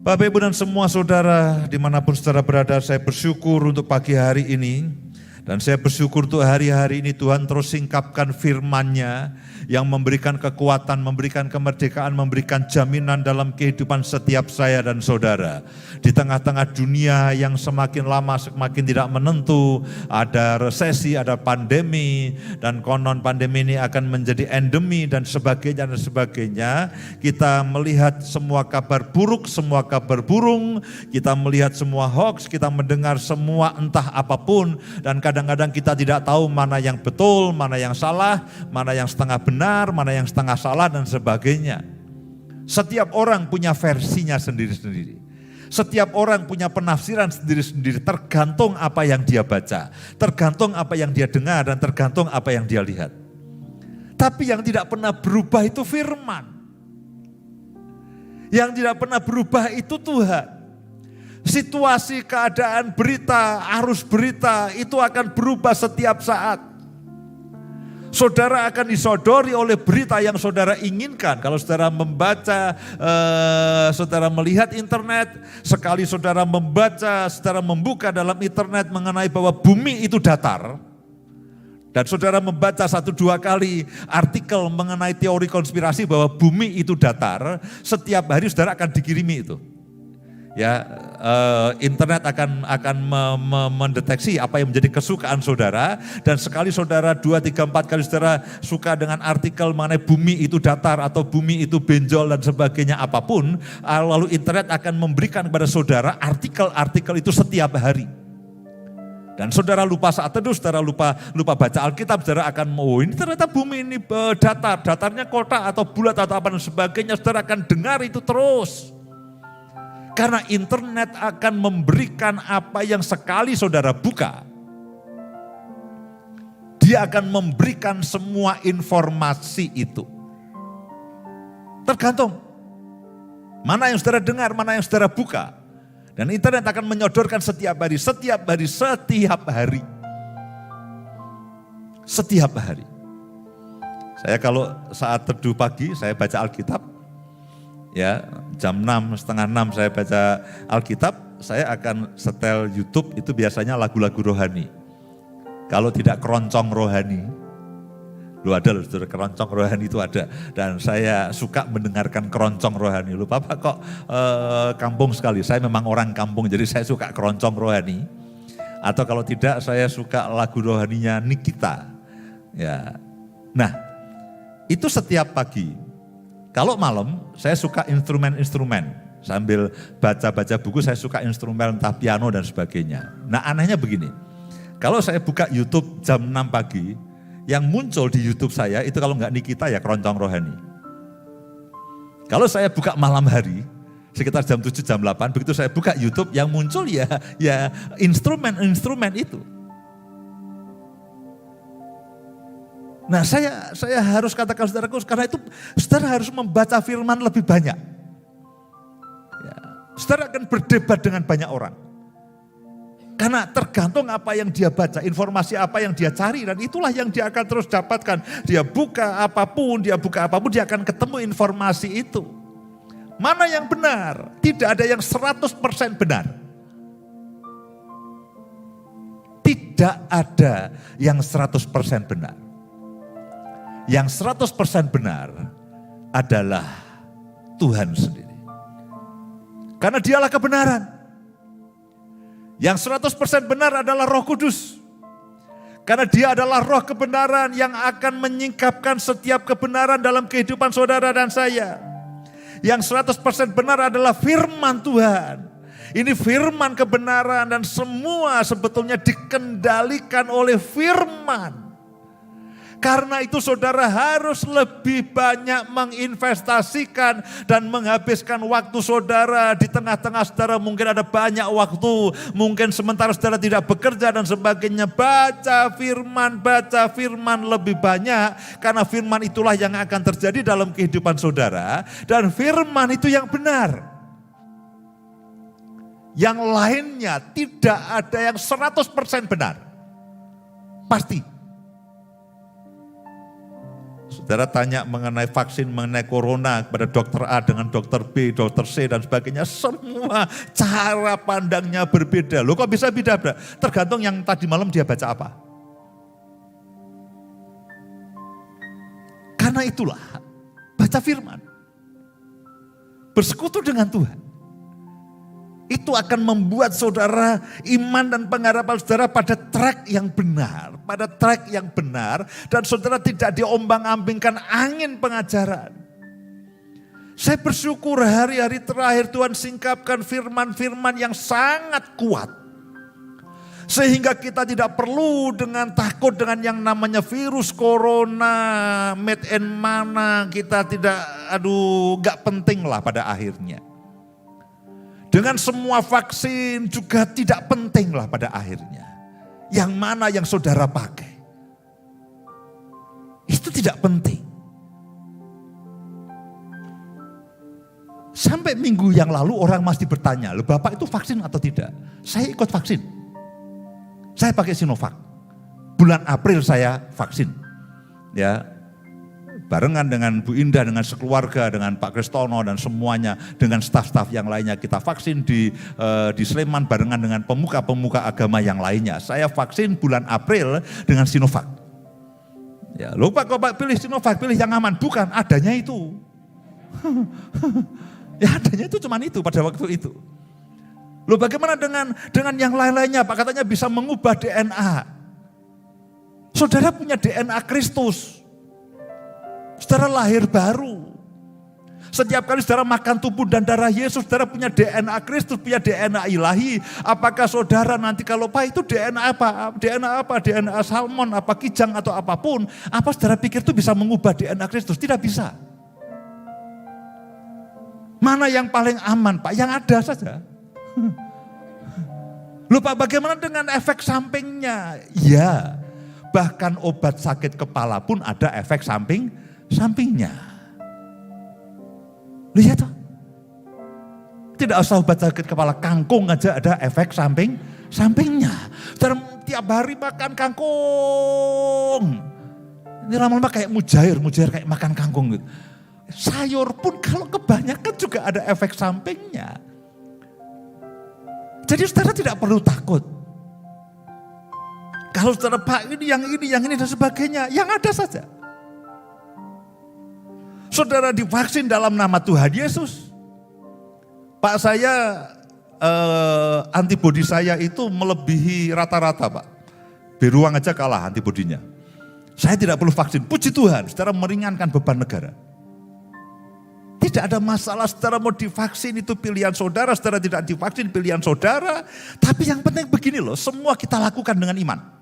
Bapak, Ibu, dan semua saudara dimanapun saudara berada, saya bersyukur untuk pagi hari ini. Dan saya bersyukur untuk hari-hari ini Tuhan terus singkapkan firman-Nya yang memberikan kekuatan, memberikan kemerdekaan, memberikan jaminan dalam kehidupan setiap saya dan saudara. Di tengah-tengah dunia yang semakin lama semakin tidak menentu, ada resesi, ada pandemi, dan konon pandemi ini akan menjadi endemi dan sebagainya. Kita melihat semua kabar buruk, semua kabar burung, kita melihat semua hoax, kita mendengar semua entah apapun, dan kadang-kadang kita tidak tahu mana yang betul, mana yang salah, mana yang setengah benar, mana yang setengah salah, dan sebagainya. Setiap orang punya versinya sendiri-sendiri. Setiap orang punya penafsiran sendiri-sendiri, tergantung apa yang dia baca, tergantung apa yang dia dengar, dan tergantung apa yang dia lihat. Tapi yang tidak pernah berubah itu firman. Yang tidak pernah berubah itu Tuhan. Situasi, keadaan, berita, arus berita itu akan berubah setiap saat. Saudara akan disodori oleh berita yang saudara inginkan. Kalau saudara membaca, saudara melihat internet, sekali saudara membaca, saudara membuka dalam internet mengenai bahwa bumi itu datar, dan saudara membaca 1-2 kali artikel mengenai teori konspirasi bahwa bumi itu datar, setiap hari saudara akan dikirimi itu. Ya, internet akan mendeteksi apa yang menjadi kesukaan saudara, dan sekali saudara 2, 3, 4 kali saudara suka dengan artikel mengenai bumi itu datar atau bumi itu benjol dan sebagainya apapun, lalu internet akan memberikan kepada saudara artikel-artikel itu setiap hari. Dan saudara lupa saat teduh, saudara lupa baca Alkitab, saudara akan, oh ini ternyata bumi ini datarnya kotak atau bulat atau apa dan sebagainya, saudara akan dengar itu terus. Karena internet akan memberikan apa yang sekali saudara buka, dia akan memberikan semua informasi itu. Tergantung mana yang saudara dengar, mana yang saudara buka. Dan internet akan menyodorkan setiap hari. Setiap hari. Saya kalau saat teduh pagi, saya baca Alkitab. Ya, jam 6, setengah 6 saya baca Alkitab, saya akan setel YouTube, itu biasanya lagu-lagu rohani. Kalau tidak keroncong rohani, ada loh, keroncong rohani itu ada. Dan saya suka mendengarkan keroncong rohani. Bapak kok kampung sekali, saya memang orang kampung, jadi saya suka keroncong rohani. Atau kalau tidak, saya suka lagu rohaninya Nikita. Ya. Nah, itu setiap pagi. Kalau malam, saya suka instrumen-instrumen. Sambil baca-baca buku, saya suka instrumen entah piano dan sebagainya. Nah, anehnya begini, kalau saya buka YouTube jam 6 pagi, yang muncul di YouTube saya itu kalau enggak Nikita ya keroncong rohani. Kalau saya buka malam hari, sekitar jam 7, jam 8, begitu saya buka YouTube, yang muncul ya instrumen-instrumen itu. Nah, saya harus katakan saudaraku, karena itu saudara harus membaca firman lebih banyak. Ya, saudara akan berdebat dengan banyak orang. Karena tergantung apa yang dia baca, informasi apa yang dia cari, dan itulah yang dia akan terus dapatkan. Dia buka apapun, dia akan ketemu informasi itu. Mana yang benar? Tidak ada yang 100% benar. Tidak ada yang 100% benar. Yang 100% benar adalah Tuhan sendiri. Karena dialah kebenaran. Yang 100% benar adalah Roh Kudus. Karena dia adalah roh kebenaran yang akan menyingkapkan setiap kebenaran dalam kehidupan saudara dan saya. Yang 100% benar adalah firman Tuhan. Ini firman kebenaran dan semua sebetulnya dikendalikan oleh firman. Karena itu saudara harus lebih banyak menginvestasikan dan menghabiskan waktu saudara. Di tengah-tengah saudara mungkin ada banyak waktu, mungkin sementara saudara tidak bekerja dan sebagainya. Baca firman lebih banyak, karena firman itulah yang akan terjadi dalam kehidupan saudara. Dan firman itu yang benar. Yang lainnya tidak ada yang 100% benar. Pasti. Saudara tanya mengenai vaksin, mengenai corona kepada dokter A dengan dokter B, dokter C dan sebagainya. Semua cara pandangnya berbeda. Loh kok bisa beda? Tergantung yang tadi malam dia baca apa. Karena itulah, baca firman. Bersekutu dengan Tuhan. Itu akan membuat saudara iman dan pengharapan saudara pada track yang benar. Pada track yang benar dan saudara tidak diombang-ambingkan angin pengajaran. Saya bersyukur hari-hari terakhir Tuhan singkapkan firman-firman yang sangat kuat. Sehingga kita tidak perlu dengan takut dengan yang namanya virus corona, made in mana, kita tidak, gak penting lah pada akhirnya. Dengan semua vaksin juga tidak penting lah pada akhirnya. Yang mana yang saudara pakai. Itu tidak penting. Sampai minggu yang lalu orang masih bertanya, loh Bapak itu vaksin atau tidak? Saya ikut vaksin. Saya pakai Sinovac. Bulan April saya vaksin. Ya, barengan dengan Bu Indah, dengan sekeluarga, dengan Pak Kristono dan semuanya, dengan staf-staf yang lainnya kita vaksin di Sleman barengan dengan pemuka-pemuka agama yang lainnya. Saya vaksin bulan April dengan Sinovac. Ya, lupa kok Pak pilih Sinovac, pilih yang aman. Bukan, adanya itu. Ya adanya itu cuman itu pada waktu itu. Loh bagaimana dengan yang lain-lainnya? Pak katanya bisa mengubah DNA. Saudara punya DNA Kristus. Saudara lahir baru. Setiap kali saudara makan tubuh dan darah Yesus, saudara punya DNA Kristus, punya DNA ilahi. Apakah saudara nanti kalau Pak itu DNA apa? DNA apa? DNA salmon, apa kijang atau apapun. Apa saudara pikir itu bisa mengubah DNA Kristus? Tidak bisa. Mana yang paling aman Pak? Yang ada saja. Loh Pak bagaimana dengan efek sampingnya? Ya, bahkan obat sakit kepala pun ada efek sampingnya. Lihat toh. Tidak usah obat sakit kepala, kangkung aja ada efek sampingnya. Tiap hari makan kangkung. Ini lama-lama kayak mujair kayak makan kangkung gitu. Sayur pun kalau kebanyakan juga ada efek sampingnya. Jadi saudara tidak perlu takut. Kalau saudara Pak ini dan sebagainya, yang ada saja. Saudara divaksin dalam nama Tuhan Yesus. Pak saya, antibodi saya itu melebihi rata-rata Pak. Beruang aja kalah antibodinya. Saya tidak perlu vaksin, puji Tuhan, saudara meringankan beban negara. Tidak ada masalah saudara mau divaksin itu pilihan saudara tidak divaksin pilihan saudara. Tapi yang penting begini loh, semua kita lakukan dengan iman.